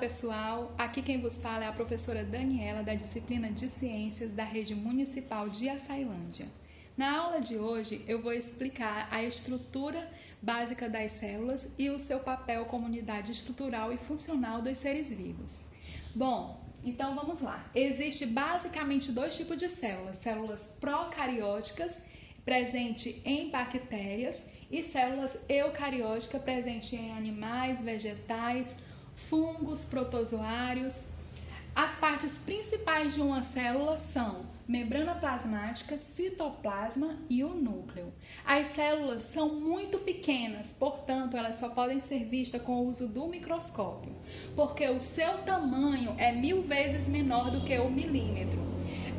pessoal, aqui quem vos fala é a professora Daniela da disciplina de Ciências da Rede Municipal de Açailândia. Na aula de hoje eu vou explicar a estrutura básica das células e o seu papel como unidade estrutural e funcional dos seres vivos. Bom, então vamos lá. Existe basicamente dois tipos de células: células procarióticas, presente em bactérias, e células eucarióticas, presente em animais, vegetais, fungos, protozoários. As partes principais de uma célula são membrana plasmática, citoplasma e o núcleo. As células são muito pequenas, portanto, elas só podem ser vistas com o uso do microscópio, porque o seu tamanho é 1000 vezes menor do que o milímetro.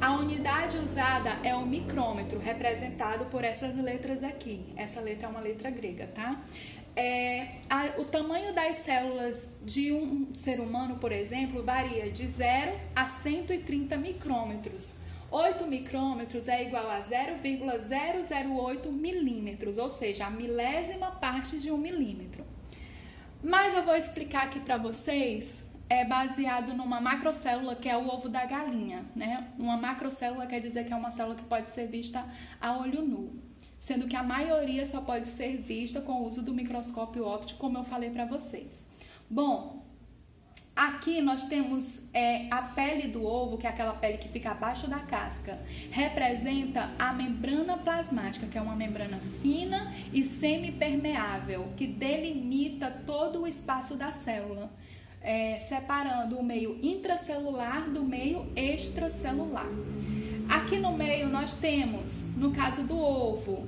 A unidade usada é o micrômetro, representado por essas letras aqui. Essa letra é uma letra grega, tá? O tamanho das células de um ser humano, por exemplo, varia de 0 a 130 micrômetros. 8 micrômetros é igual a 0,008 milímetros, ou seja, a milésima parte de um milímetro. Mas eu vou explicar aqui para vocês, baseado numa macrocélula, que é o ovo da galinha, né? Uma macrocélula quer dizer que é uma célula que pode ser vista a olho nu, sendo que a maioria só pode ser vista com o uso do microscópio óptico, como eu falei para vocês. Bom, aqui nós temos a pele do ovo, que é aquela pele que fica abaixo da casca, representa a membrana plasmática, que é uma membrana fina e semipermeável, que delimita todo o espaço da célula, separando o meio intracelular do meio extracelular. Aqui no meio nós temos, no caso do ovo,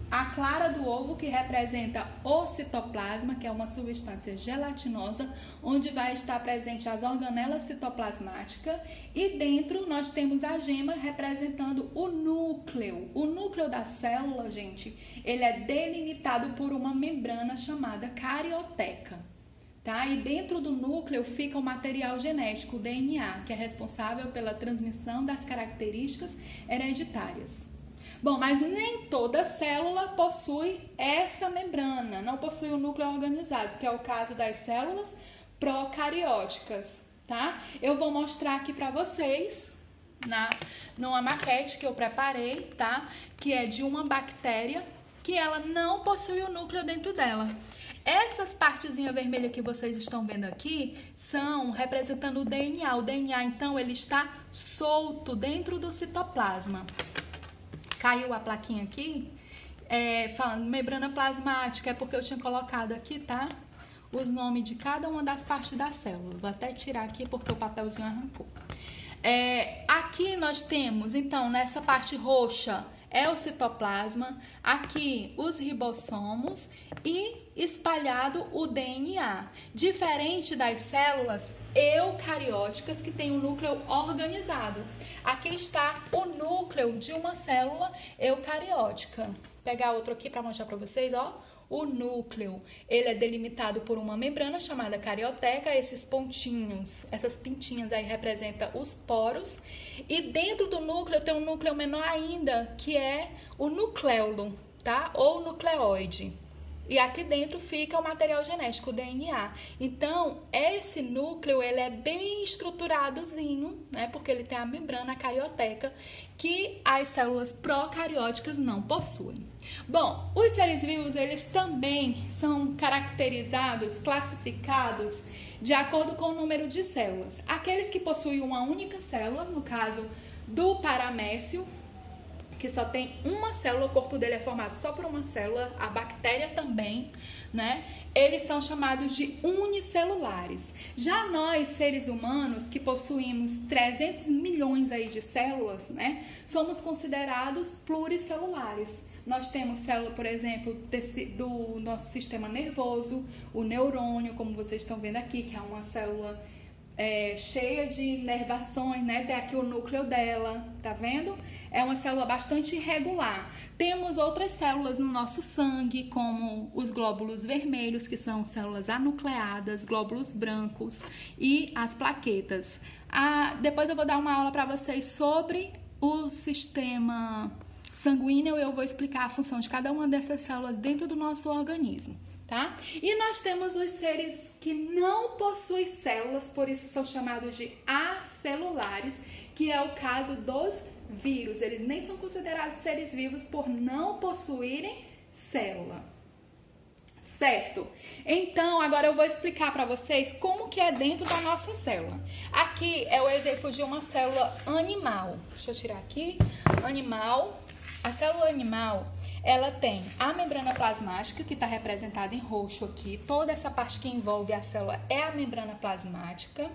a clara do ovo, que representa o citoplasma, que é uma substância gelatinosa, onde vai estar presente as organelas citoplasmáticas, e dentro nós temos a gema representando o núcleo. O núcleo da célula, gente, ele é delimitado por uma membrana chamada carioteca, tá? E dentro do núcleo fica o material genético, o DNA, que é responsável pela transmissão das características hereditárias. Bom, mas nem toda célula possui essa membrana, não possui o núcleo organizado, que é o caso das células procarióticas, tá? Eu vou mostrar aqui para vocês, numa maquete que eu preparei, tá? Que é de uma bactéria que ela não possui o núcleo dentro dela. Essas partezinhas vermelhas que vocês estão vendo aqui são representando o DNA. O DNA, então, ele está solto dentro do citoplasma. Caiu a plaquinha aqui, falando membrana plasmática, é porque eu tinha colocado aqui, tá? Os nomes de cada uma das partes da célula. Vou até tirar aqui porque o papelzinho arrancou. Aqui nós temos, então, nessa parte roxa, é o citoplasma, aqui os ribossomos e espalhado o DNA, diferente das células eucarióticas que tem o núcleo organizado. Aqui está o núcleo de uma célula eucariótica. Vou pegar outro aqui para mostrar para vocês, ó. O núcleo, ele é delimitado por uma membrana chamada carioteca. Esses pontinhos, essas pintinhas aí representam os poros. E dentro do núcleo tem um núcleo menor ainda, que é o nucleolo, tá? Ou nucleoide. E aqui dentro fica o material genético, o DNA. Então, esse núcleo, ele é bem estruturadozinho, né? Porque ele tem a membrana carioteca, que as células procarióticas não possuem. Bom, os seres vivos, eles também são caracterizados, classificados de acordo com o número de células. Aqueles que possuem uma única célula, no caso do paramécio, que só tem uma célula, o corpo dele é formado só por uma célula, a bactéria também, né? Eles são chamados de unicelulares. Já nós, seres humanos, que possuímos 300 milhões aí de células, né? Somos considerados pluricelulares. Nós temos célula, por exemplo, do nosso sistema nervoso, o neurônio, como vocês estão vendo aqui, que é uma célula cheia de inervações, né? Tem aqui o núcleo dela, tá vendo? É uma célula bastante irregular. Temos outras células no nosso sangue, como os glóbulos vermelhos, que são células anucleadas, glóbulos brancos e as plaquetas. Depois eu vou dar uma aula para vocês sobre o sistema sanguíneo e eu vou explicar a função de cada uma dessas células dentro do nosso organismo. tá? E nós temos os seres que não possuem células, por isso são chamados de acelulares, que é o caso dos vírus. Eles nem são considerados seres vivos por não possuírem célula. Certo? Então, agora eu vou explicar para vocês como que é dentro da nossa célula. Aqui é o exemplo de uma célula animal. Deixa eu tirar aqui. Animal. A célula animal, ela tem a membrana plasmática, que está representada em roxo aqui. Toda essa parte que envolve a célula é a membrana plasmática.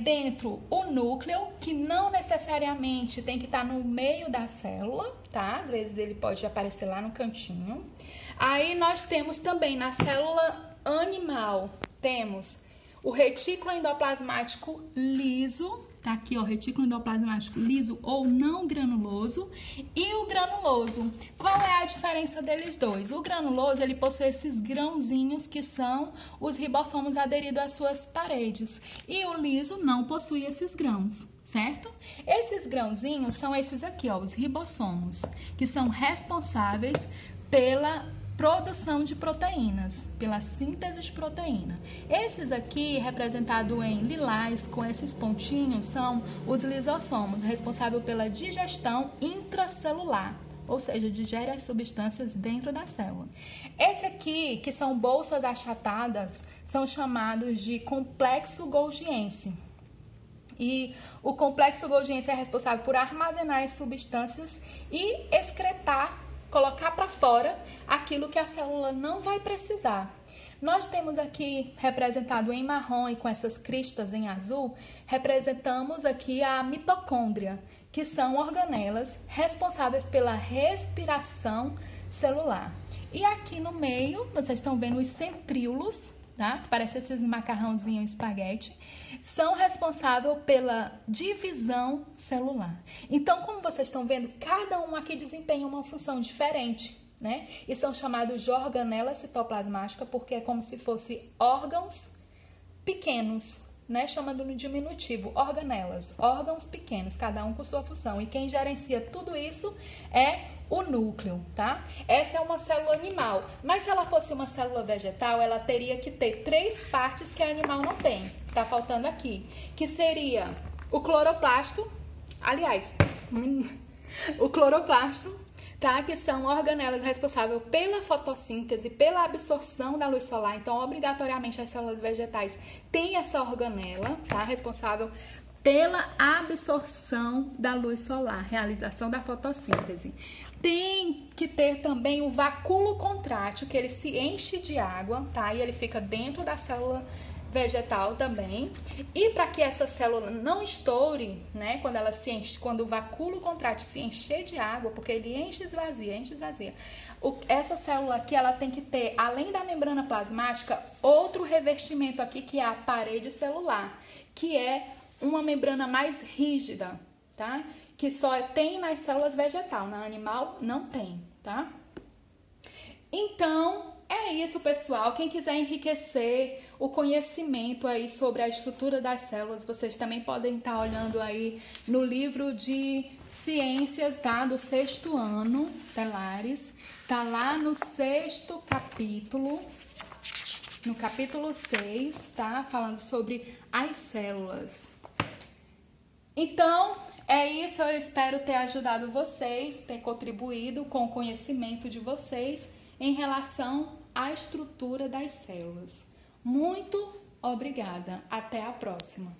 Dentro o núcleo, que não necessariamente tem que estar no meio da célula, tá? Às vezes ele pode aparecer lá no cantinho. Aí nós temos também na célula animal, temos o retículo endoplasmático liso, tá aqui ó, retículo endoplasmático liso ou não granuloso, e o granuloso. Qual é a diferença deles dois? O granuloso, ele possui esses grãozinhos que são os ribossomos aderidos às suas paredes, e o liso não possui esses grãos, certo? Esses grãozinhos são esses aqui, ó, os ribossomos, que são responsáveis pela produção de proteínas, pela síntese de proteína. Esses aqui, representados em lilás, com esses pontinhos, são os lisossomos, responsáveis pela digestão intracelular, ou seja, digere as substâncias dentro da célula. Esse aqui, que são bolsas achatadas, são chamados de complexo golgiense. E o complexo golgiense é responsável por armazenar as substâncias e excretar, colocar para fora aquilo que a célula não vai precisar. Nós temos aqui representado em marrom e com essas cristas em azul, representamos aqui a mitocôndria, que são organelas responsáveis pela respiração celular. E aqui no meio, vocês estão vendo os centríolos, tá? Que parecem esses macarrãozinhos espaguete, são responsáveis pela divisão celular. Então, como vocês estão vendo, cada um aqui desempenha uma função diferente, né? E são chamados de organela citoplasmática porque é como se fossem órgãos pequenos, né? Chamando no diminutivo, organelas, órgãos pequenos, cada um com sua função. E quem gerencia tudo isso é o núcleo, tá? Essa é uma célula animal, mas se ela fosse uma célula vegetal, ela teria que ter 3 partes que a animal não tem. Tá faltando aqui, que seria o cloroplasto, aliás, o cloroplasto, tá? Que são organelas responsáveis pela fotossíntese, pela absorção da luz solar. Então, obrigatoriamente, as células vegetais têm essa organela, tá? Responsável pela absorção da luz solar, realização da fotossíntese. Tem que ter também o vacúolo contrátil, que ele se enche de água, tá? E ele fica dentro da célula vegetal também. E para que essa célula não estoure, né, quando ela se enche, quando o vacúolo contrátil se encher de água, porque ele enche e esvazia, essa célula aqui, ela tem que ter, além da membrana plasmática, outro revestimento aqui, que é a parede celular, que é uma membrana mais rígida, tá? Que só tem nas células vegetais, na animal não tem, tá? Então, é isso, pessoal. Quem quiser enriquecer o conhecimento aí sobre a estrutura das células, vocês também podem estar olhando aí no livro de ciências, tá? Do 6º ano, Telares. Tá lá no 6º capítulo, no capítulo 6, tá? Falando sobre as células. Então, é isso. Eu espero ter ajudado vocês, ter contribuído com o conhecimento de vocês em relação à estrutura das células. Muito obrigada. Até a próxima.